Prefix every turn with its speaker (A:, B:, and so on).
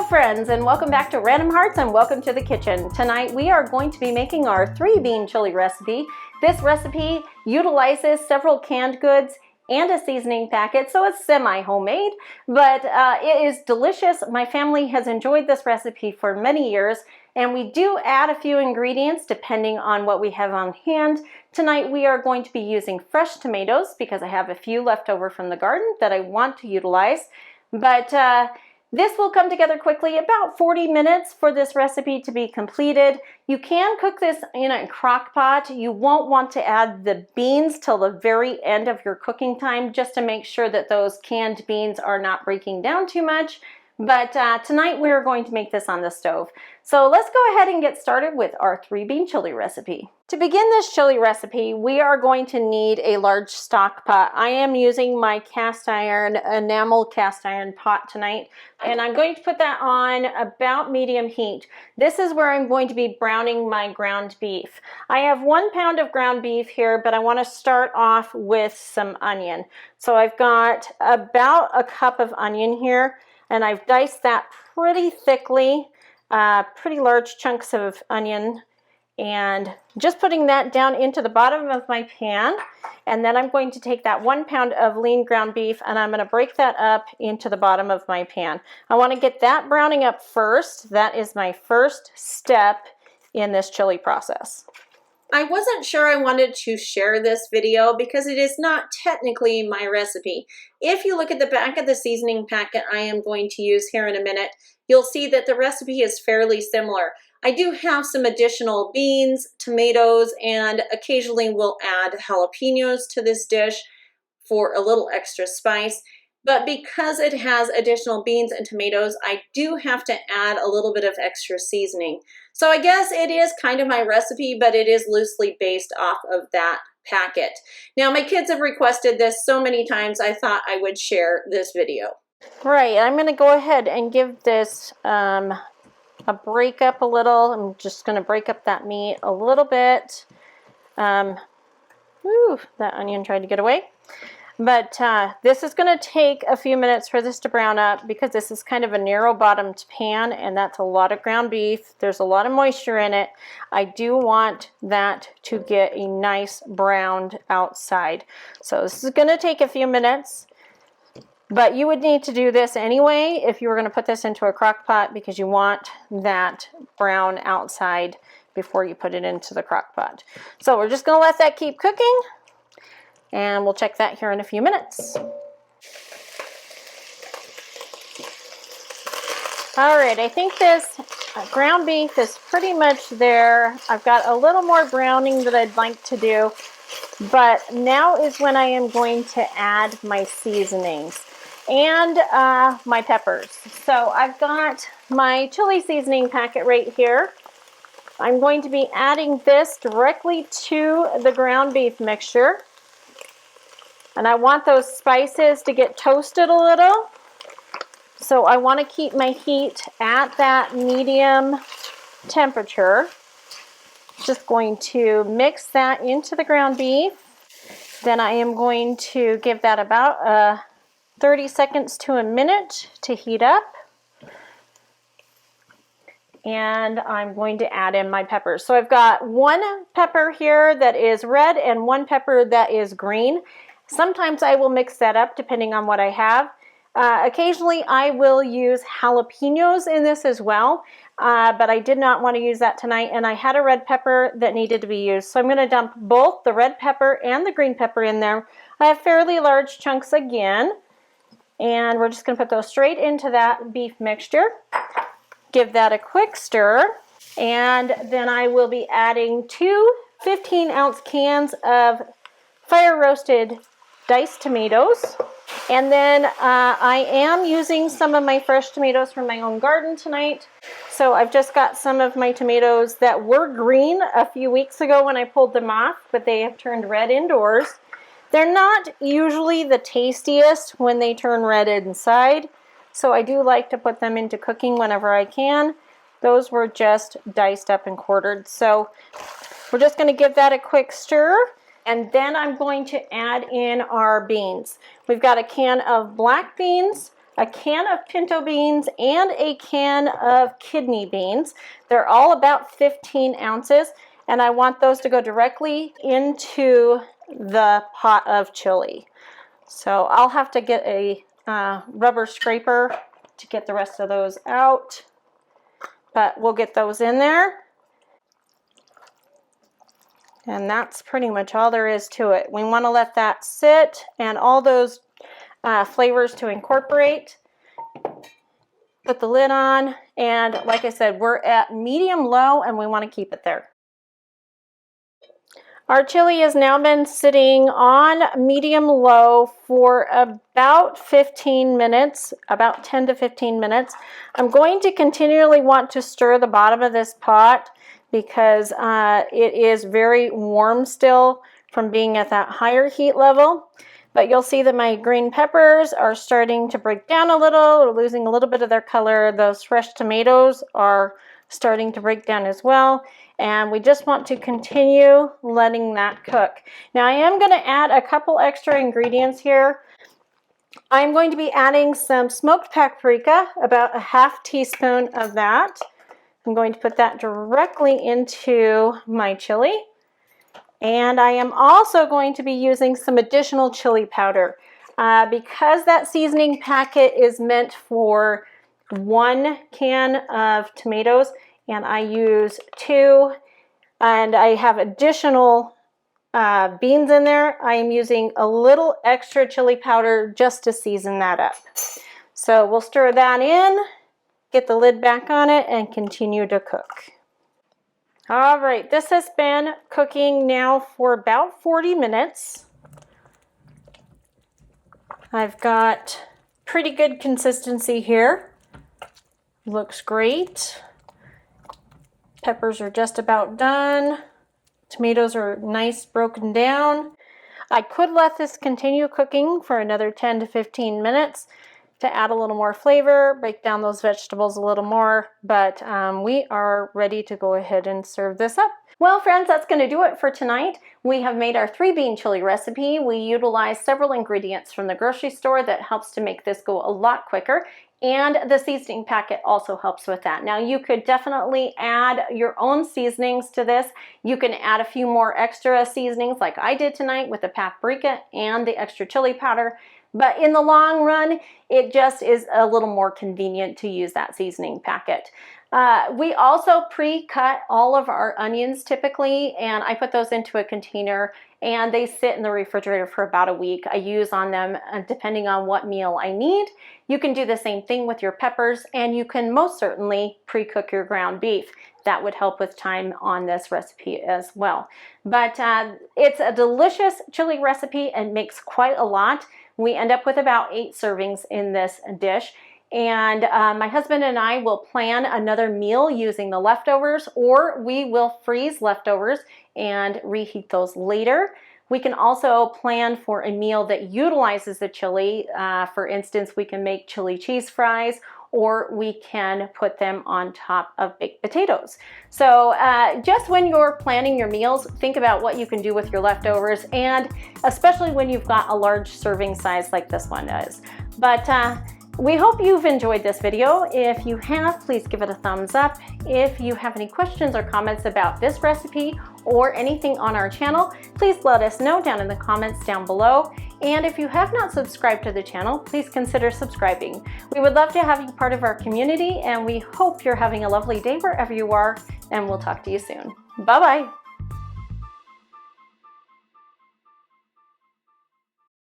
A: friends, and welcome back to Random Hearts and welcome to the kitchen. Tonight we are going to be making our 3-bean chili recipe. This recipe utilizes several canned goods and a seasoning packet, so it's semi-homemade, but it is delicious. My family has enjoyed this recipe for many years, and we do add a few ingredients depending on what we have on hand. Tonight we are going to be using fresh tomatoes because I have a few left over from the garden that I want to utilize, but this will come together quickly, about 40 minutes for this recipe to be completed. You can cook this in a crock pot. You won't want to add the beans till the very end of your cooking time just to make sure that those canned beans are not breaking down too much. But tonight we're going to make this on the stove. So let's go ahead and get started with our 3-bean chili recipe. To begin this chili recipe, we are going to need a large stock pot. I am using my cast iron, enamel cast iron pot tonight, and I'm going to put that on about medium heat. This is where I'm going to be browning my ground beef. I have 1 pound of ground beef here, but I want to start off with some onion. So I've got about a cup of onion here, and I've diced that pretty thickly, pretty large chunks of onion, and just putting that down into the bottom of my pan. And then I'm going to take that 1 pound of lean ground beef and I'm going to break that up into the bottom of my pan. I want to get that browning up first. That is my first step in this chili process. I wasn't sure I wanted to share this video because it is not technically my recipe. If you look at the back of the seasoning packet I am going to use here in a minute, you'll see that the recipe is fairly similar. I do have some additional beans, tomatoes, and occasionally we'll add jalapenos to this dish for a little extra spice. But because it has additional beans and tomatoes, I do have to add a little bit of extra seasoning. So I guess it is kind of my recipe, but it is loosely based off of that packet. Now, my kids have requested this so many times, I thought I would share this video. Right, I'm going to go ahead and give this a break up a little. I'm just going to break up that meat a little bit. That onion tried to get away. But this is going to take a few minutes for this to brown up because this is kind of a narrow bottomed pan and that's a lot of ground beef. There's a lot of moisture in it. I do want that to get a nice browned outside. So this is going to take a few minutes, but you would need to do this anyway if you were going to put this into a crock pot because you want that brown outside before you put it into the crock pot. So we're just going to let that keep cooking. And we'll check that here in a few minutes. All right, I think this ground beef is pretty much there. I've got a little more browning that I'd like to do, but now is when I am going to add my seasonings and my peppers. So I've got my chili seasoning packet right here. I'm going to be adding this directly to the ground beef mixture. And I want those spices to get toasted a little. So I want to keep my heat at that medium temperature. Just going to mix that into the ground beef. Then I am going to give that about 30 seconds to a minute to heat up. And I'm going to add in my peppers. So I've got 1 pepper here that is red and 1 pepper that is green. Sometimes I will mix that up depending on what I have. Occasionally I will use jalapenos in this as well, but I did not want to use that tonight and I had a red pepper that needed to be used. So I'm going to dump both the red pepper and the green pepper in there. I have fairly large chunks again, and we're just going to put those straight into that beef mixture. Give that a quick stir, and then I will be adding 2 15-ounce cans of fire roasted diced tomatoes. And then I am using some of my fresh tomatoes from my own garden tonight. So I've just got some of my tomatoes that were green a few weeks ago when I pulled them off, but they have turned red indoors. They're not usually the tastiest when they turn red inside, so I do like to put them into cooking whenever I can. Those were just diced up and quartered. So we're just going to give that a quick stir. And then I'm going to add in our beans. We've got a can of black beans, a can of pinto beans, and a can of kidney beans. They're all about 15 ounces, and I want those to go directly into the pot of chili. So I'll have to get a rubber scraper to get the rest of those out, but we'll get those in there. And that's pretty much all there is to it. We want to let that sit and all those flavors to incorporate. Put the lid on, and like I said, we're at medium low and we want to keep it there. Our chili has now been sitting on medium low for about 15 minutes, about 10 to 15 minutes. I'm going to continually want to stir the bottom of this pot because it is very warm still from being at that higher heat level. But you'll see that my green peppers are starting to break down a little, or losing a little bit of their color. Those fresh tomatoes are starting to break down as well. And we just want to continue letting that cook. Now I am going to add a couple extra ingredients here. I'm going to be adding some smoked paprika, about a ½ teaspoon of that. I'm going to put that directly into my chili. And I am also going to be using some additional chili powder. Because that seasoning packet is meant for 1 can of tomatoes, and I use 2, and I have additional beans in there, I am using a little extra chili powder just to season that up. So we'll stir that in, get the lid back on it, and continue to cook. All right, this has been cooking now for about 40 minutes. I've got pretty good consistency here. Looks great. Peppers are just about done. Tomatoes are nice broken down. I could let this continue cooking for another 10 to 15 minutes to add a little more flavor, break down those vegetables a little more, but we are ready to go ahead and serve this up. Well, friends, that's going to do it for tonight. We have made our 3-bean chili recipe. We utilize several ingredients from the grocery store that helps to make this go a lot quicker. And the seasoning packet also helps with that. Now you could definitely add your own seasonings to this. You can add a few more extra seasonings like I did tonight with the paprika and the extra chili powder. But in the long run, it just is a little more convenient to use that seasoning packet. We also pre-cut all of our onions typically, and I put those into a container and they sit in the refrigerator for about a week. I use on them depending on what meal I need. You can do the same thing with your peppers, and you can most certainly pre-cook your ground beef. That would help with time on this recipe as well. But it's a delicious chili recipe and makes quite a lot. We end up with about 8 servings in this dish. And my husband and I will plan another meal using the leftovers, or we will freeze leftovers and reheat those later. We can also plan for a meal that utilizes the chili. For instance, we can make chili cheese fries, or we can put them on top of baked potatoes. So just when you're planning your meals, think about what you can do with your leftovers, and especially when you've got a large serving size like this one does. But we hope you've enjoyed this video. If you have, please give it a thumbs up. If you have any questions or comments about this recipe or anything on our channel, please let us know down in the comments down below. And if you have not subscribed to the channel, please consider subscribing. We would love to have you part of our community, and we hope you're having a lovely day wherever you are, and we'll talk to you soon. Bye-bye.